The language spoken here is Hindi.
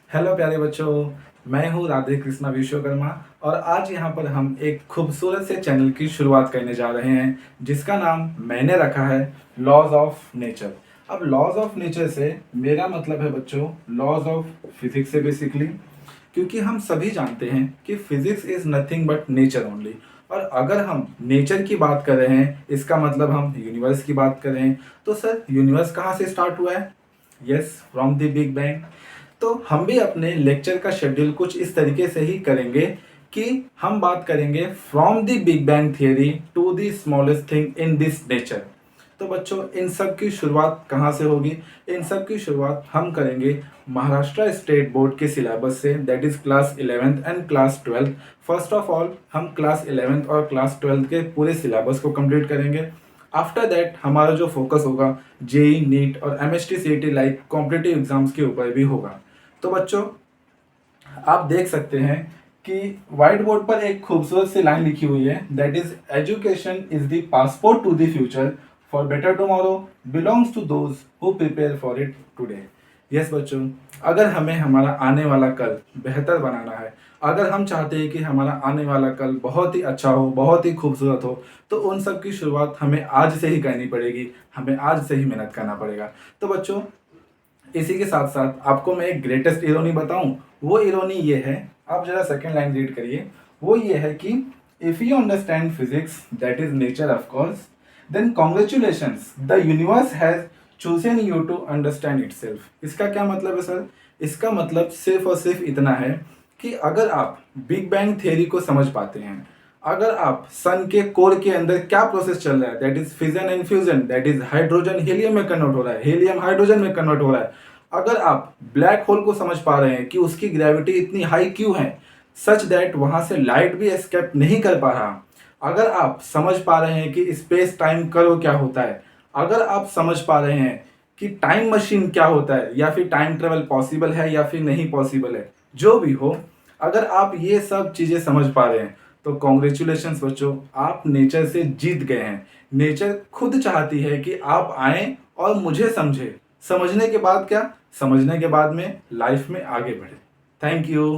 हेलो प्यारे बच्चों, मैं हूँ राधे कृष्णा विश्वकर्मा और आज यहाँ पर हम एक खूबसूरत से चैनल की शुरुआत करने जा रहे हैं जिसका नाम मैंने रखा है लॉज ऑफ नेचर। अब लॉज ऑफ नेचर से मेरा मतलब है बच्चों लॉज ऑफ फिजिक्स से बेसिकली, क्योंकि हम सभी जानते हैं कि physics is nothing but nature only. और अगर हम नेचर की बात कर रहे हैं इसका मतलब हम यूनिवर्स की बात कर रहे हैं। तो सर यूनिवर्स कहाँ से स्टार्ट हुआ है? Yes, from the big bang. तो हम भी अपने लेक्चर का शेड्यूल कुछ इस तरीके से ही करेंगे कि हम बात करेंगे from the big bang theory to the smallest thing in this nature. तो बच्चों इन सब की शुरुआत कहाँ से होगी? इन सब की शुरुआत हम करेंगे महाराष्ट्र स्टेट बोर्ड के सिलेबस से, that is class 11th and class 12th। First of all हम क्लास 11th और क्लास 12th के पूरे सिलेबस को कंप्लीट करेंगे। आफ्टर दैट हमारा जो फोकस होगा जेई, नीट और MST CET like competitive exams के ऊपर भी होगा। तो बच्चों आप देख सकते हैं कि व्हाइट बोर्ड पर एक खूबसूरत सी लाइन लिखी हुई है, that is education is the passport to the future, for better tomorrow belongs to those who prepare for it today. Yes बच्चों, अगर हमें हमारा आने वाला कल बेहतर बनाना है, अगर हम चाहते हैं कि हमारा आने वाला कल बहुत ही अच्छा हो, बहुत ही खूबसूरत हो, तो उन सब की शुरुआत हमें आज से ही करनी पड़ेगी, हमें आज से ही मेहनत करना पड़ेगा। तो बच्चों इसी के साथ साथ आपको मैं एक ग्रेटेस्ट इरोनी बताऊं। वो इरोनी ये है, आप जरा सेकंड लाइन रीड करिए। वो ये है कि if you understand physics that is nature of course, then congratulations the universe has chosen you to understand itself. इसका क्या मतलब है सर? इसका मतलब सिर्फ और सिर्फ इतना है कि अगर आप बिग बैंग थ्योरी को समझ पाते हैं, अगर आप सन के कोर के अंदर क्या प्रोसेस चल रहा है, that is fission and fusion, that is hydrogen helium में कन्वर्ट हो रहा है, हीलियम हाइड्रोजन में कन्वर्ट हो रहा है, अगर आप ब्लैक होल को समझ पा रहे हैं कि उसकी ग्रेविटी इतनी हाई क्यों है, सच दैट वहां से लाइट भी एस्केप नहीं कर पा रहा, अगर आप समझ पा रहे हैं कि स्पेस टाइम कर्व क्या होता है, अगर आप समझ पा रहे हैं कि टाइम मशीन क्या होता है, या फिर टाइम ट्रेवल पॉसिबल है या फिर नहीं पॉसिबल है, जो भी हो, अगर आप ये सब चीजें समझ पा रहे हैं तो कॉन्ग्रेचुलेशंस बच्चों, आप नेचर से जीत गए हैं। नेचर खुद चाहती है कि आप आए और मुझे समझे। समझने के बाद क्या? समझने के बाद में लाइफ में आगे बढ़े। Thank you.